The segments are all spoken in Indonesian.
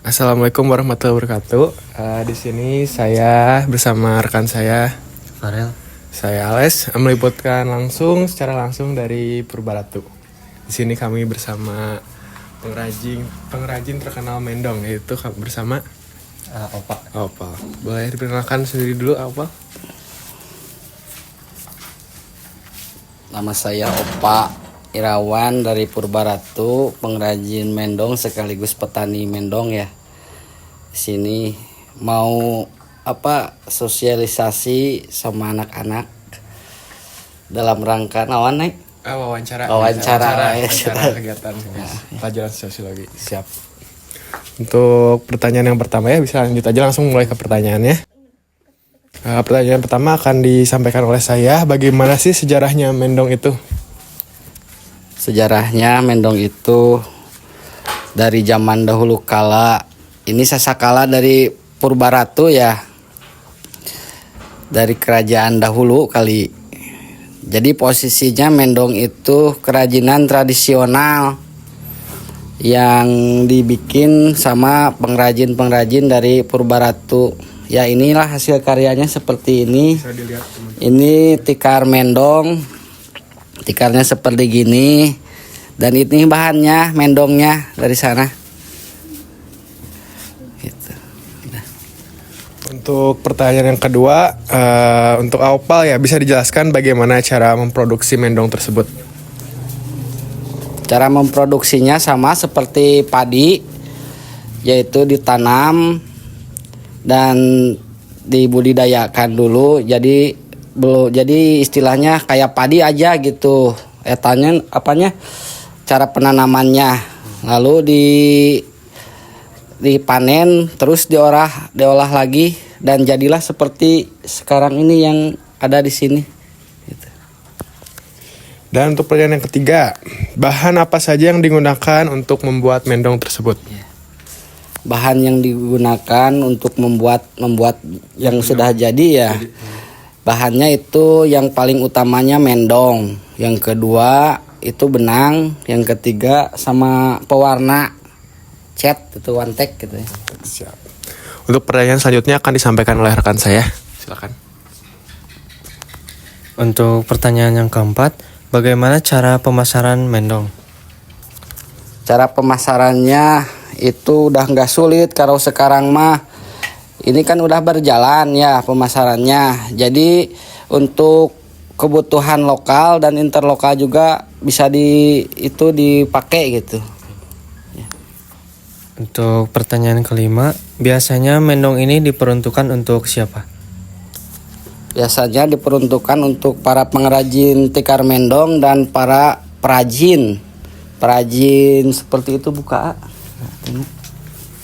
Assalamualaikum warahmatullahi wabarakatuh. Di sini saya bersama rekan saya Farel. Saya Ales meliputkan secara langsung dari Purbaratu. Di sini kami bersama pengrajin terkenal mendong, yaitu bersama Opal. Boleh diperkenalkan sendiri dulu, Opal? Nama saya Opa Irawan dari Purbaratu, pengrajin mendong sekaligus petani mendong ya. Di sini mau sosialisasi sama anak-anak dalam rangka naon Wawancara kegiatan pelajaran sosiologi. Siap. Untuk pertanyaan yang pertama ya, bisa lanjut aja langsung mulai ke pertanyaannya. Pertanyaan pertama akan disampaikan oleh saya. Bagaimana sih sejarahnya mendong itu? Sejarahnya mendong itu dari zaman dahulu kala. Ini sasakala dari Purbaratu ya. Dari kerajaan dahulu kali. Jadi posisinya mendong itu kerajinan tradisional yang dibikin sama pengrajin-pengrajin dari Purbaratu. Ya inilah hasil karyanya seperti ini. Bisa dilihat, teman-teman. Ini tikar mendong. Tikarnya seperti gini. Dan ini bahannya mendongnya dari sana. Gitu. Untuk pertanyaan yang kedua, untuk Opal ya, bisa dijelaskan bagaimana cara memproduksi mendong tersebut? Cara memproduksinya sama seperti padi, yaitu ditanam dan dibudidayakan dulu. Jadi istilahnya kayak padi aja gitu. Cara penanamannya. Lalu dipanen, terus diolah lagi dan jadilah seperti sekarang ini yang ada di sini. Gitu. Dan untuk pertanyaan yang ketiga, bahan apa saja yang digunakan untuk membuat mendong tersebut? Bahan yang digunakan untuk membuat yang sudah jadi ya. Bahannya itu yang paling utamanya mendong, yang kedua itu benang, yang ketiga sama pewarna cat itu wantek gitu ya. Siap. Untuk pertanyaan selanjutnya akan disampaikan oleh rekan saya. Silakan. Untuk pertanyaan yang keempat, bagaimana cara pemasaran mendong? Cara pemasarannya itu udah nggak sulit kalau sekarang mah. Ini kan udah berjalan ya pemasarannya. Jadi untuk kebutuhan lokal dan interlokal juga bisa dipakai gitu. Untuk pertanyaan kelima, biasanya mendong ini diperuntukkan untuk siapa? Biasanya diperuntukkan untuk para pengrajin tikar mendong dan para perajin. Perajin seperti itu buka.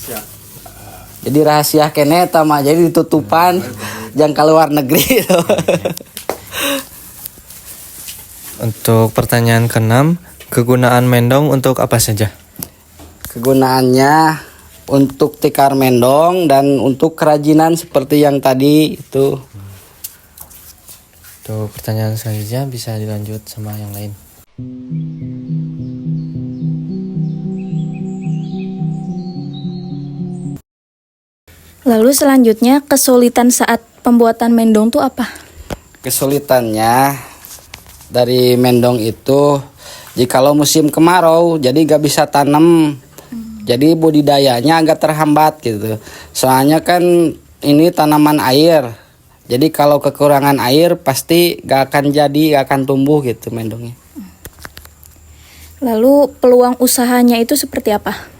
Siap. Jadi rahasia kene tama, jadi ditutupan jangan keluar negeri. Untuk pertanyaan keenam, kegunaan mendong untuk apa saja? Kegunaannya untuk tikar mendong dan untuk kerajinan seperti yang tadi itu. Untuk pertanyaan selanjutnya bisa dilanjut sama yang lain. Lalu selanjutnya kesulitan saat pembuatan mendong itu apa? Kesulitannya dari mendong itu jikalau musim kemarau jadi gak bisa tanam. Jadi budidayanya agak terhambat gitu. Soalnya kan ini tanaman air. Jadi kalau kekurangan air pasti gak akan tumbuh gitu mendongnya. Lalu peluang usahanya itu seperti apa?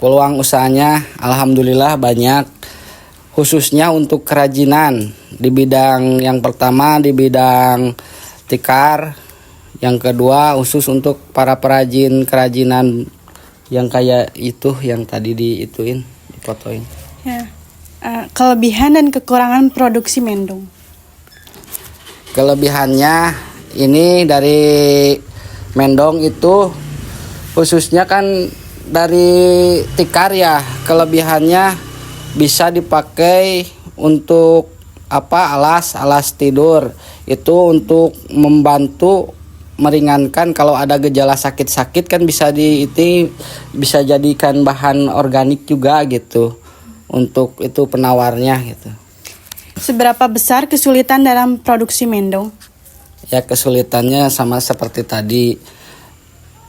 Peluang usahanya alhamdulillah banyak, khususnya untuk kerajinan. Di bidang yang pertama di bidang tikar, yang kedua khusus untuk para perajin kerajinan yang kayak itu yang tadi difotoin. Ya. Kelebihan dan kekurangan produksi mendong. Kelebihannya ini dari mendong itu khususnya kan dari tikar ya, kelebihannya bisa dipakai untuk alas tidur. Itu untuk membantu meringankan. Kalau ada gejala sakit-sakit kan bisa jadikan bahan organik juga gitu. Untuk itu penawarnya gitu. Seberapa besar kesulitan dalam produksi mendong? Ya kesulitannya sama seperti tadi,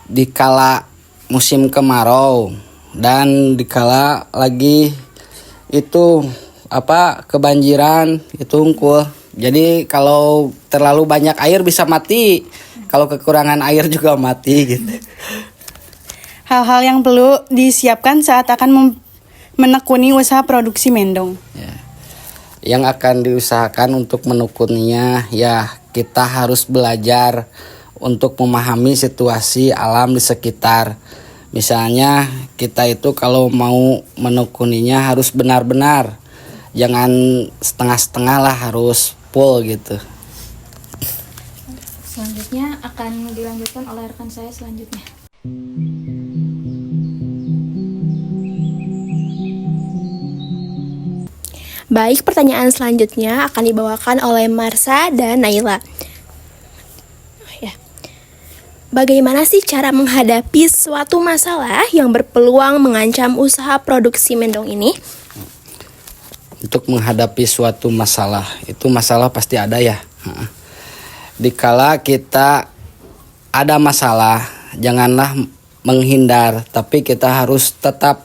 dikala musim kemarau dan dikala lagi itu kebanjiran itu unggul. Jadi kalau terlalu banyak air bisa mati, kalau kekurangan air juga mati gitu. Hal-hal yang perlu disiapkan saat akan menekuni usaha produksi mendong. Ya. Yang akan diusahakan untuk menekuninya, ya kita harus belajar untuk memahami situasi alam di sekitar. Misalnya kita itu kalau mau menekuninya harus benar-benar, jangan setengah-setengah lah, harus full gitu. Selanjutnya akan dilanjutkan oleh rekan saya selanjutnya. Baik, pertanyaan selanjutnya akan dibawakan oleh Marsha dan Naila. Ya. Bagaimana sih cara menghadapi suatu masalah yang berpeluang mengancam usaha produksi mendong ini? Untuk menghadapi suatu masalah, itu masalah pasti ada ya. Dikala kita ada masalah, janganlah menghindar, tapi kita harus tetap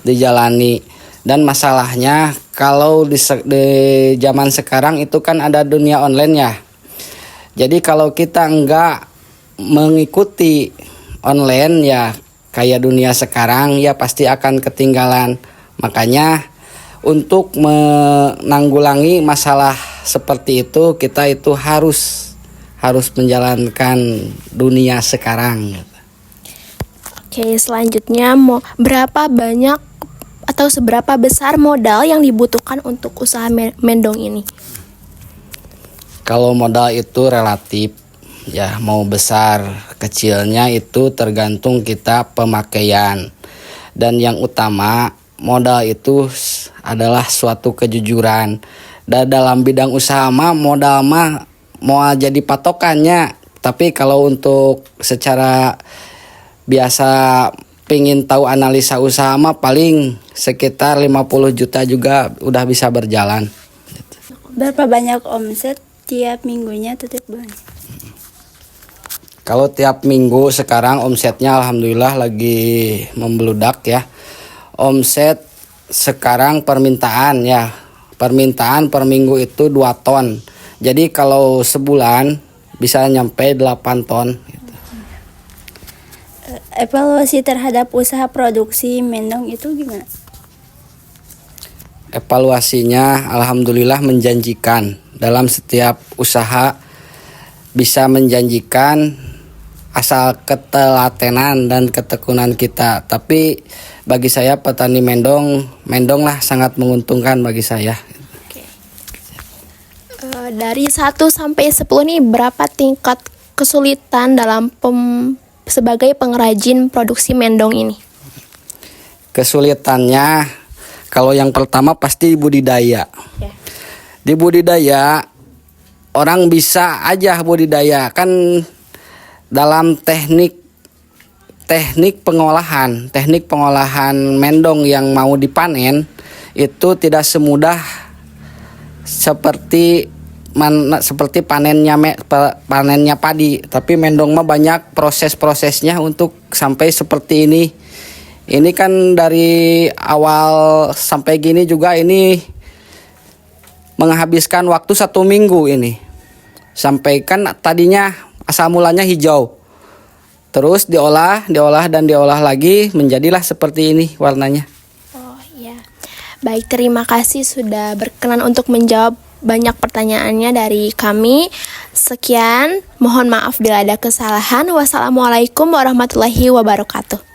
dijalani. Dan masalahnya kalau di zaman sekarang itu kan ada dunia online ya. Jadi kalau kita enggak mengikuti online ya kayak dunia sekarang ya pasti akan ketinggalan. Makanya untuk menanggulangi masalah seperti itu kita itu harus menjalankan dunia sekarang. Oke, selanjutnya berapa banyak atau seberapa besar modal yang dibutuhkan untuk usaha mendong ini? Kalau modal itu relatif ya, mau besar kecilnya itu tergantung kita pemakaian. Dan yang utama modal itu adalah suatu kejujuran. Dan dalam bidang usaha modal mau jadi patokannya. Tapi kalau untuk secara biasa pengen tahu analisa usaha paling sekitar 50 juta juga udah bisa berjalan. Berapa banyak omset tiap minggunya atau tiap bulan? Kalau tiap minggu sekarang omsetnya alhamdulillah lagi membludak ya. Omset sekarang permintaan per minggu itu 2 ton. Jadi kalau sebulan bisa nyampe 8 ton. Evaluasi terhadap usaha produksi mendong itu gimana? Evaluasinya alhamdulillah menjanjikan. Dalam setiap usaha bisa menjanjikan asal ketelatenan dan ketekunan kita. Tapi bagi saya petani mendong lah sangat menguntungkan bagi saya. Dari 1 sampai 10 nih, berapa tingkat kesulitan dalam sebagai pengrajin produksi mendong ini? Kesulitannya kalau yang pertama pasti budidaya. Di budidaya orang bisa aja budidaya kan dalam teknik pengolahan mendong yang mau dipanen itu tidak semudah seperti panennya padi, tapi mendong banyak proses-prosesnya untuk sampai seperti ini. Ini kan dari awal sampai gini juga ini menghabiskan waktu 1 minggu ini. Sampai kan tadinya asal mulanya hijau. Terus diolah lagi menjadilah seperti ini warnanya. Oh iya. Baik, terima kasih sudah berkenan untuk menjawab banyak pertanyaannya dari kami. Sekian, mohon maaf bila ada kesalahan. Wassalamualaikum warahmatullahi wabarakatuh.